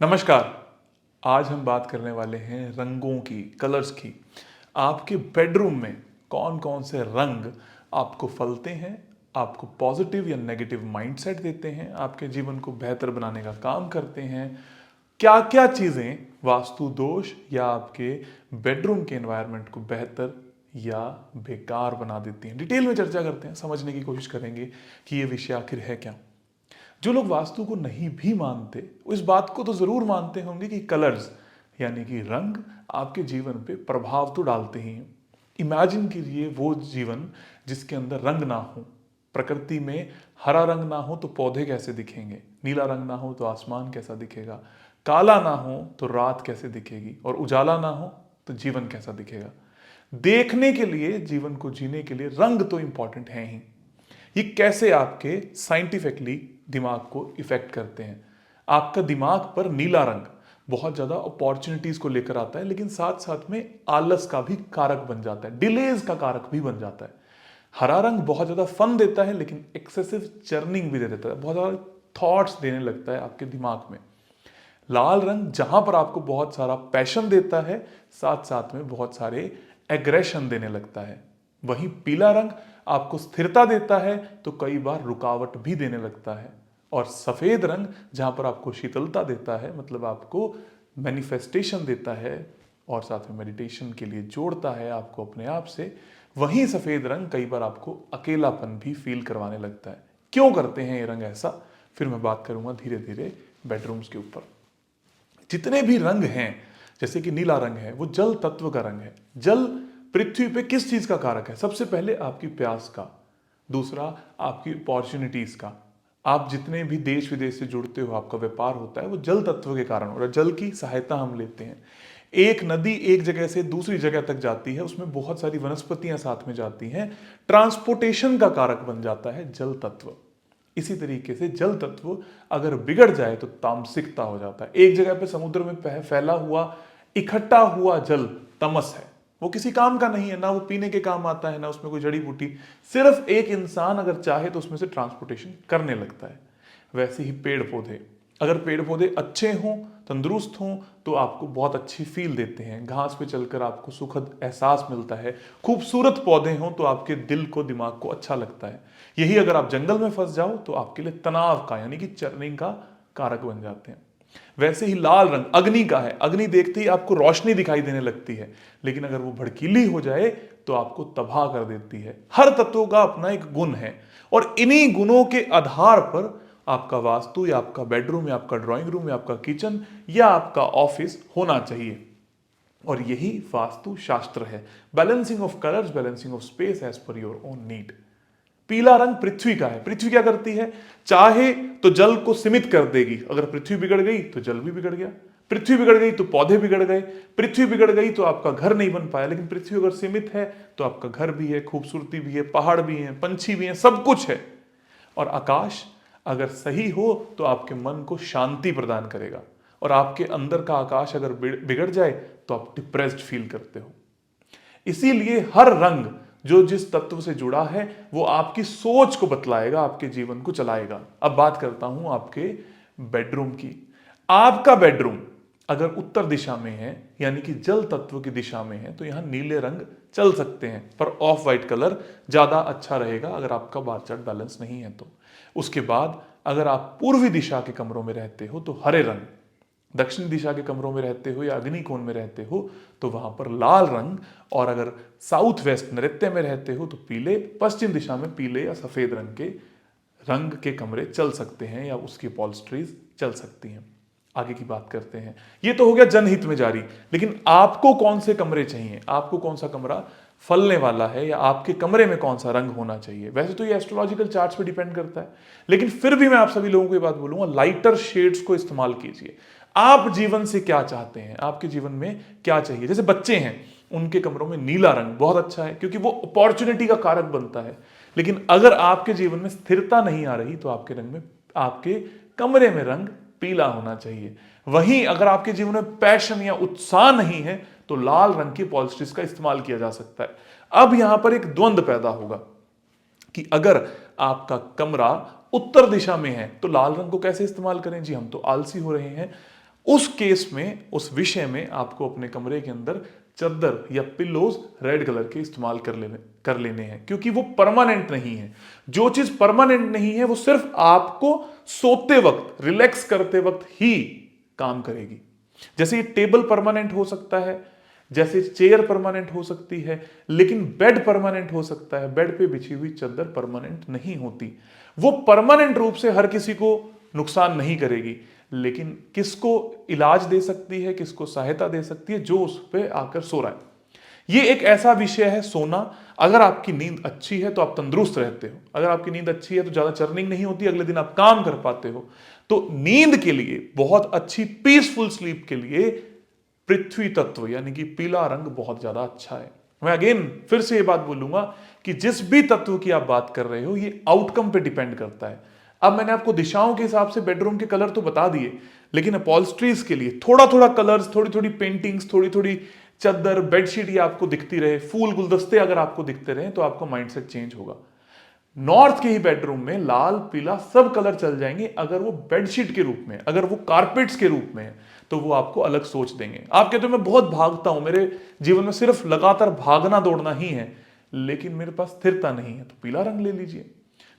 नमस्कार। आज हम बात करने वाले हैं रंगों की, कलर्स की। आपके बेडरूम में कौन कौन से रंग आपको फलते हैं, आपको पॉजिटिव या नेगेटिव माइंडसेट देते हैं, आपके जीवन को बेहतर बनाने का काम करते हैं। क्या क्या चीज़ें वास्तु दोष या आपके बेडरूम के एनवायरनमेंट को बेहतर या बेकार बना देती हैं। डिटेल में चर्चा करते हैं, समझने की कोशिश करेंगे कि ये विषय आखिर है क्या। जो लोग वास्तु को नहीं भी मानते वो इस बात को तो जरूर मानते होंगे कि कलर्स यानी कि रंग आपके जीवन पे प्रभाव तो डालते ही हैं। इमेजिन कीजिए वो जीवन जिसके अंदर रंग ना हो। प्रकृति में हरा रंग ना हो तो पौधे कैसे दिखेंगे, नीला रंग ना हो तो आसमान कैसा दिखेगा, काला ना हो तो रात कैसे दिखेगी, और उजाला ना हो तो जीवन कैसा दिखेगा। देखने के लिए, जीवन को जीने के लिए रंग तो इंपॉर्टेंट है ही। ये कैसे आपके साइंटिफिकली दिमाग को इफेक्ट करते हैं। आपका दिमाग पर नीला रंग बहुत ज्यादा अपॉर्चुनिटीज को लेकर आता है, लेकिन साथ साथ में आलस का भी कारक बन जाता है, डिलेज का कारक भी बन जाता है। हरा रंग बहुत ज्यादा फन देता है, लेकिन एक्सेसिव चर्निंग भी दे देता है, बहुत ज्यादा थॉट्स देने लगता है आपके दिमाग में। लाल रंग जहां पर आपको बहुत सारा पैशन देता है, साथ साथ में बहुत सारे एग्रेशन देने लगता है। वहीं पीला रंग आपको स्थिरता देता है तो कई बार रुकावट भी देने लगता है। और सफेद रंग जहां पर आपको शीतलता देता है, मतलब आपको मैनिफेस्टेशन देता है और साथ में मेडिटेशन के लिए जोड़ता है आपको अपने आप से, वहीं सफेद रंग कई बार आपको अकेलापन भी फील करवाने लगता है। क्यों करते हैं ये रंग ऐसा, फिर मैं बात करूंगा धीरे धीरे बेडरूम्स के ऊपर। जितने भी रंग हैं, जैसे कि नीला रंग है, वो जल तत्व का रंग है। जल पृथ्वी पे किस चीज का कारक है? सबसे पहले आपकी प्यास का, दूसरा आपकी अपॉर्चुनिटीज का। आप जितने भी देश विदेश से जुड़ते हो, आपका व्यापार होता है, वो जल तत्व के कारण हो रहा है। जल की सहायता हम लेते हैं। एक नदी एक जगह से दूसरी जगह तक जाती है, उसमें बहुत सारी वनस्पतियां साथ में जाती हैं, ट्रांसपोर्टेशन का कारक बन जाता है जल तत्व। इसी तरीके से जल तत्व अगर बिगड़ जाए तो तामसिकता हो जाता है। एक जगह पे समुद्र में फैला हुआ इकट्ठा हुआ जल तमस है, वो किसी काम का नहीं है, ना वो पीने के काम आता है, ना उसमें कोई जड़ी बूटी। सिर्फ एक इंसान अगर चाहे तो उसमें से ट्रांसपोर्टेशन करने लगता है। वैसे ही पेड़ पौधे, अगर पेड़ पौधे अच्छे हों, तंदुरुस्त हों, तो आपको बहुत अच्छी फील देते हैं। घास पे चलकर आपको सुखद एहसास मिलता है। खूबसूरत पौधे हों तो आपके दिल को, दिमाग को अच्छा लगता है। यही अगर आप जंगल में फंस जाओ तो आपके लिए तनाव का यानी कि चर्निंग का कारक बन जाते हैं। वैसे ही लाल रंग अग्नि का है। अग्नि देखते ही आपको रोशनी दिखाई देने लगती है, लेकिन अगर वो भड़कीली हो जाए तो आपको तबाह कर देती है। हर तत्व का अपना एक गुण है, और इन्हीं गुणों के आधार पर आपका वास्तु या आपका बेडरूम या आपका ड्राइंग रूम या आपका किचन या आपका ऑफिस होना चाहिए। और यही वास्तु शास्त्र है। Balancing of colours, balancing of space as per your own need. पीला रंग पृथ्वी का है। पृथ्वी क्या करती है? चाहे तो जल को सीमित कर देगी। अगर पृथ्वी बिगड़ गई तो जल भी बिगड़ गया, पृथ्वी बिगड़ गई तो पौधे बिगड़ गए, पृथ्वी बिगड़ गई तो आपका घर नहीं बन पाया। लेकिन पृथ्वी अगर सीमित है तो आपका घर भी है, खूबसूरती भी है, पहाड़ भी है, पंछी भी हैं, सब कुछ है। और आकाश अगर सही हो तो आपके मन को शांति प्रदान करेगा। और आपके अंदर का आकाश अगर बिगड़ जाए तो आप डिप्रेस्ड फील करते हो। इसीलिए हर रंग जो जिस तत्व से जुड़ा है वो आपकी सोच को बतलाएगा, आपके जीवन को चलाएगा। अब बात करता हूं आपके बेडरूम की। आपका बेडरूम अगर उत्तर दिशा में है यानी कि जल तत्व की दिशा में है तो यहां नीले रंग चल सकते हैं, पर ऑफ वाइट कलर ज्यादा अच्छा रहेगा अगर आपका बार चार्ट बैलेंस नहीं है तो। उसके बाद अगर आप पूर्वी दिशा के कमरों में रहते हो तो हरे रंग, दक्षिण दिशा के कमरों में रहते हो या अग्नि कोण में रहते हो तो वहां पर लाल रंग, और अगर साउथ वेस्ट नृत्य में रहते हो तो पीले, पश्चिम दिशा में पीले या सफेद रंग के कमरे चल सकते हैं या उसकी अपॉल्स्ट्रीज चल सकती हैं। आगे की बात करते हैं। ये तो हो गया जनहित में जारी, लेकिन आपको कौन से कमरे चाहिए, आपको कौन सा कमरा फलने वाला है, या आपके कमरे में कौन सा रंग होना चाहिए। वैसे तो ये एस्ट्रोलॉजिकल चार्ट्स पे डिपेंड करता है, लेकिन फिर भी मैं आप सभी लोगों को ये बात बोलूंगा, लाइटर शेड्स को इस्तेमाल कीजिए। आप जीवन से क्या चाहते हैं, आपके जीवन में क्या चाहिए। जैसे बच्चे हैं, उनके कमरों में नीला रंग बहुत अच्छा है क्योंकि वो अपॉर्चुनिटी का कारक बनता है। लेकिन अगर आपके जीवन में स्थिरता नहीं आ रही तो आपके रंग में, आपके कमरे में रंग पीला होना चाहिए। वहीं अगर आपके जीवन में पैशन या उत्साह नहीं है तो लाल रंग की पॉलिस्ट्रीज का इस्तेमाल किया जा सकता है। अब यहां पर एक द्वंद्व पैदा होगा कि अगर आपका कमरा उत्तर दिशा में है तो लाल रंग को कैसे इस्तेमाल करें। जी हम तो आलसी हो रहे हैं। उस केस में, उस विषय में आपको अपने कमरे के अंदर चादर या पिल्लोज रेड कलर के इस्तेमाल कर लेने हैं, क्योंकि वो परमानेंट नहीं है। जो चीज परमानेंट नहीं है वो सिर्फ आपको सोते वक्त, रिलैक्स करते वक्त ही काम करेगी। जैसे ये टेबल परमानेंट हो सकता है, जैसे चेयर परमानेंट हो सकती है, लेकिन बेड परमानेंट हो सकता है। बेड पे बिछी हुई चादर परमानेंट नहीं होती। वो परमानेंट रूप से हर किसी को नुकसान नहीं करेगी, लेकिन किसको इलाज दे सकती है, किसको सहायता दे सकती है, जो उस पर आकर सो रहा है। ये एक ऐसा विषय है सोना। अगर आपकी नींद अच्छी है तो आप तंदुरुस्त रहते हो। अगर आपकी नींद अच्छी है तो ज्यादा चर्निंग नहीं होती, अगले दिन आप काम कर पाते हो। तो नींद के लिए, बहुत अच्छी पीसफुल स्लीप के लिए पृथ्वी तत्व यानी कि पीला रंग बहुत ज्यादा अच्छा है। मैं अगेन फिर से ये बात बोलूंगा कि जिस भी तत्व की आप बात कर रहे हो, ये आउटकम पे डिपेंड करता है। अब मैंने आपको दिशाओं के हिसाब से बेडरूम के कलर तो बता दिए, लेकिन अपॉल्स्ट्रीज के लिए थोड़ा थोड़ा कलर्स, थोड़ी थोड़ी पेंटिंग्स, थोड़ी थोड़ी चादर, बेडशीट ये आपको दिखती रहे, फूल गुलदस्ते अगर आपको दिखते रहे, तो आपका माइंडसेट चेंज होगा। नॉर्थ के ही बेडरूम में लाल पीला सब कलर चल जाएंगे। अगर वो बेडशीट के रूप में, अगर वो कारपेट्स के रूप में है, तो वो आपको अलग सोच देंगे। आप कहते हो मैं बहुत भागता हूं, मेरे जीवन में सिर्फ लगातार भागना दौड़ना ही है, लेकिन मेरे पास स्थिरता नहीं है, तो पीला रंग ले लीजिए।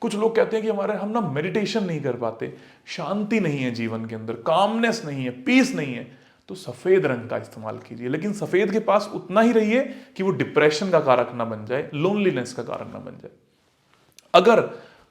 कुछ लोग कहते हैं कि हम ना मेडिटेशन नहीं कर पाते, शांति नहीं है जीवन के अंदर, कामनेस नहीं है, पीस नहीं है, तो सफेद रंग का इस्तेमाल कीजिए। लेकिन सफेद के पास उतना ही रहिए कि वो डिप्रेशन का कारक ना बन जाए, लोनलीनेस का कारण ना बन जाए। अगर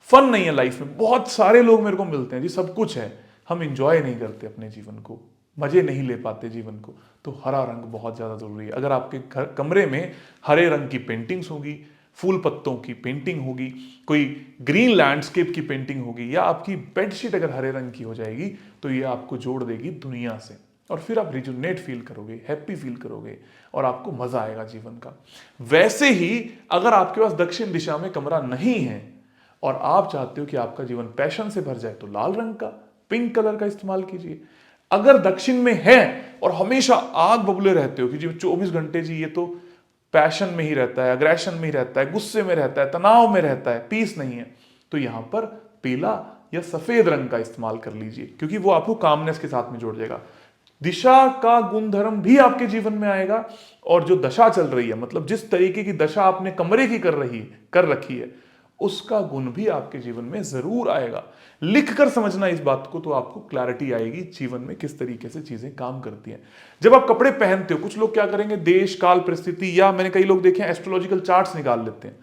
फन नहीं है लाइफ में, बहुत सारे लोग मेरे को मिलते हैं जी, सब कुछ है, हम इंजॉय नहीं करते अपने जीवन को, मजे नहीं ले पाते जीवन को, तो हरा रंग बहुत ज्यादा जरूरी है। अगर आपके घर कमरे में हरे रंग की पेंटिंग्स होगी, फूल पत्तों की पेंटिंग होगी, कोई ग्रीन लैंडस्केप की पेंटिंग होगी, या आपकी बेडशीट अगर हरे रंग की हो जाएगी, तो ये आपको जोड़ देगी दुनिया से, और फिर आप रिजुनेट फील करोगे, हैप्पी फील करोगे, और आपको मजा आएगा जीवन का। वैसे ही अगर आपके पास दक्षिण दिशा में कमरा नहीं है और आप चाहते हो कि आपका जीवन पैशन से भर जाए, तो लाल रंग का, पिंक कलर का इस्तेमाल कीजिए। अगर दक्षिण में है और हमेशा आग बबूले रहते हो कि जी 24 घंटे जी ये तो पैशन में ही रहता है, अग्रेशन में ही रहता है, गुस्से में रहता है, तनाव में रहता है, पीस नहीं है, तो यहां पर पीला या सफेद रंग का इस्तेमाल कर लीजिए, क्योंकि वो आपको कामनेस के साथ में जोड़ देगा। दिशा का गुणधर्म भी आपके जीवन में आएगा, और जो दशा चल रही है, मतलब जिस तरीके की दशा आपने कमरे की कर रखी है, उसका गुण भी आपके जीवन में जरूर आएगा। लिख कर समझना इस बात को, तो आपको क्लैरिटी आएगी जीवन में किस तरीके से चीजें काम करती हैं। जब आप कपड़े पहनते हो, कुछ लोग क्या करेंगे, देश काल परिस्थिति, या मैंने कई लोग देखे एस्ट्रोलॉजिकल चार्ट्स निकाल लेते हैं।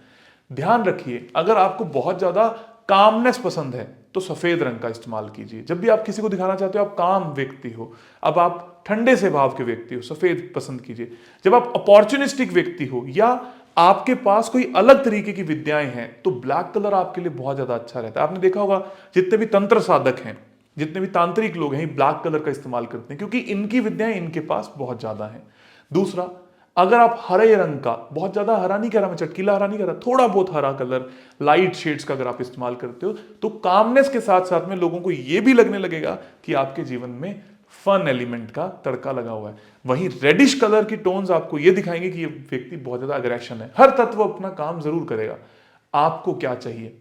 ध्यान रखिए, अगर आपको बहुत ज्यादा कामनेस पसंद है तो सफेद रंग का इस्तेमाल कीजिए। जब भी आप किसी को दिखाना चाहते हो आप काम व्यक्ति हो, अब आप ठंडे स्वभाव के व्यक्ति हो, सफेद पसंद कीजिए। जब आप अपॉर्चुनिस्टिक व्यक्ति हो या आपके पास कोई अलग तरीके की विद्याएं हैं, तो ब्लैक कलर आपके लिए बहुत ज्यादा अच्छा रहता है। आपने देखा होगा जितने भी तंत्र साधक हैं, जितने भी तांत्रिक लोग हैं, ब्लैक कलर का इस्तेमाल करते हैं, क्योंकि इनकी विद्याएं इनके पास बहुत ज्यादा है। दूसरा, अगर आप हरे रंग का, बहुत ज्यादा हरा नहीं कह रहा मैं, चटकीला हरा नहीं कह रहा, थोड़ा बहुत हरा कलर, लाइट शेड्स का अगर आप इस्तेमाल करते हो, तो कामनेस के साथ साथ में लोगों को यह भी लगने लगेगा कि आपके जीवन में फन एलिमेंट का तड़का लगा हुआ है। वहीं रेडिश कलर की टोन्स आपको यह दिखाएंगे कि ये व्यक्ति बहुत ज्यादा अग्रेशन है। हर तत्व अपना काम जरूर करेगा। आपको क्या चाहिए?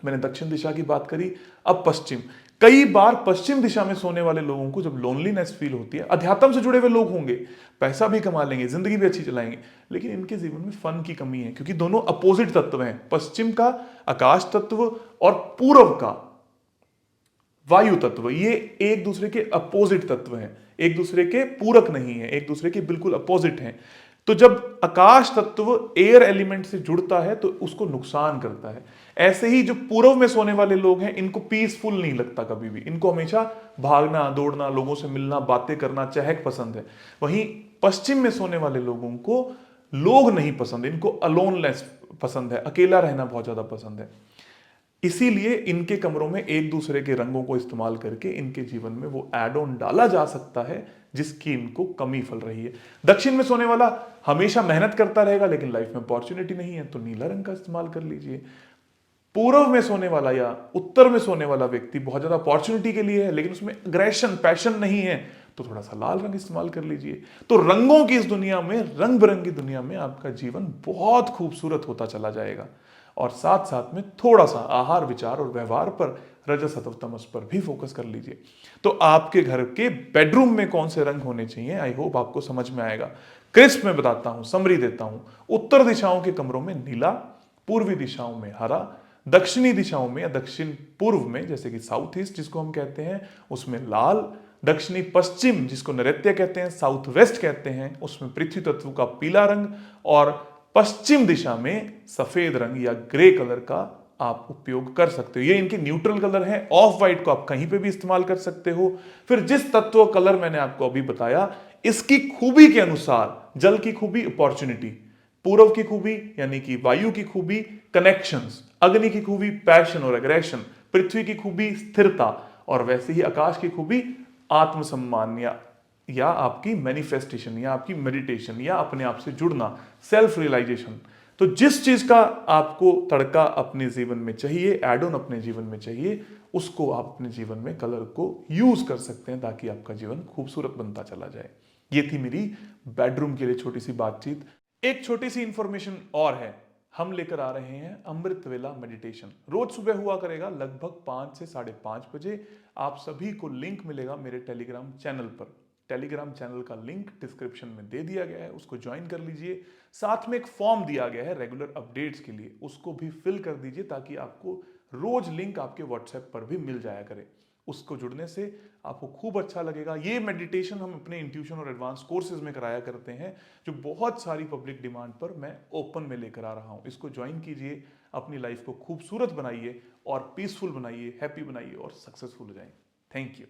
मैंने दक्षिण दिशा की बात करी, अब पश्चिम। कई बार पश्चिम दिशा में सोने वाले लोगों को जब लोनलीनेस फील होती है, अध्यात्म से जुड़े हुए लोग होंगे, पैसा भी कमा लेंगे, जिंदगी भी अच्छी चलाएंगे, लेकिन इनके जीवन में फन की कमी है, क्योंकि दोनों अपोजिट तत्व हैं। पश्चिम का आकाश तत्व और पूर्व का वायु तत्व, ये एक दूसरे के अपोजिट तत्व हैं, एक दूसरे के पूरक नहीं है, एक दूसरे के बिल्कुल अपोजिट हैं। तो जब आकाश तत्व एयर एलिमेंट से जुड़ता है तो उसको नुकसान करता है। ऐसे ही जो पूर्व में सोने वाले लोग हैं, इनको पीसफुल नहीं लगता कभी भी, इनको हमेशा भागना दौड़ना, लोगों से मिलना, बातें करना, चहक पसंद है। वहीं पश्चिम में सोने वाले लोगों को लोग नहीं पसंद, इनको अलोनलेस पसंद है, अकेला रहना बहुत ज्यादा पसंद है। इसीलिए इनके कमरों में एक दूसरे के रंगों को इस्तेमाल करके इनके जीवन में वो एड ऑन डाला जा सकता है जिसकी इनको कमी फल रही है। दक्षिण में सोने वाला हमेशा मेहनत करता रहेगा, लेकिन लाइफ में अपॉर्चुनिटी नहीं है, तो नीला रंग का इस्तेमाल कर लीजिए। पूर्व में सोने वाला या उत्तर में सोने वाला व्यक्ति बहुत ज्यादा अपॉर्चुनिटी के लिए है, लेकिन उसमें अग्रेशन, पैशन नहीं है, तो थोड़ा सा लाल रंग इस्तेमाल कर लीजिए। तो रंगों की इस दुनिया में, रंग बिरंगी दुनिया में आपका जीवन बहुत खूबसूरत होता चला जाएगा। और साथ साथ में थोड़ा सा आहार, विचार और व्यवहार पर रजस अथवा तमस पर भी फोकस कर लीजिए। तो आपके घर के बेडरूम में कौन से रंग होने चाहिए, आई होप आपको समझ में आएगा। क्रिस्प में बताता हूं, समरी देता हूं। उत्तर दिशाओं के कमरों में नीला, पूर्वी दिशाओं में हरा, दक्षिणी दिशाओं में या दक्षिण पूर्व में जैसे कि साउथ ईस्ट जिसको हम कहते हैं उसमें लाल, दक्षिणी पश्चिम जिसको नैऋत्य कहते हैं, साउथ वेस्ट कहते हैं, उसमें पृथ्वी तत्व का पीला रंग, और पश्चिम दिशा में सफेद रंग या ग्रे कलर का आप उपयोग कर सकते हो। ये इनके न्यूट्रल कलर है। ऑफ व्हाइट को आप कहीं पे भी इस्तेमाल कर सकते हो। फिर जिस तत्व कलर मैंने आपको अभी बताया, इसकी खूबी के अनुसार, जल की खूबी अपॉर्चुनिटी, पूर्व की खूबी यानी कि वायु की खूबी कनेक्शंस, अग्नि की खूबी पैशन और एग्रेशन, पृथ्वी की खूबी स्थिरता, और वैसे ही आकाश की खूबी आत्मसम्मान या आपकी मैनिफेस्टेशन या आपकी मेडिटेशन या अपने आप से जुड़ना, सेल्फ रियलाइजेशन। तो जिस चीज का आपको तड़का अपने जीवन में चाहिए, एड ऑन अपने जीवन में चाहिए, उसको आप अपने जीवन में कलर को यूज कर सकते हैं ताकि आपका जीवन खूबसूरत बनता चला जाए। ये थी मेरी बेडरूम के लिए छोटी सी बातचीत। एक छोटी सी इंफॉर्मेशन और है, हम लेकर आ रहे हैं अमृत वेला मेडिटेशन। रोज सुबह हुआ करेगा लगभग 5 से 5:30 बजे। आप सभी को लिंक मिलेगा मेरे टेलीग्राम चैनल पर। टेलीग्राम चैनल का लिंक डिस्क्रिप्शन में दे दिया गया है, उसको ज्वाइन कर लीजिए। साथ में एक फॉर्म दिया गया है रेगुलर अपडेट्स के लिए, उसको भी फिल कर दीजिए ताकि आपको रोज लिंक आपके व्हाट्सएप पर भी मिल जाया करे। उसको जुड़ने से आपको खूब अच्छा लगेगा। ये मेडिटेशन हम अपने इंट्यूशन और एडवांस कोर्सेज में कराया करते हैं, जो बहुत सारी पब्लिक डिमांड पर मैं ओपन में लेकर आ रहा हूं। इसको ज्वाइन कीजिए, अपनी लाइफ को खूबसूरत बनाइए और पीसफुल बनाइए, हैप्पी बनाइए और सक्सेसफुल हो जाए। Thank you.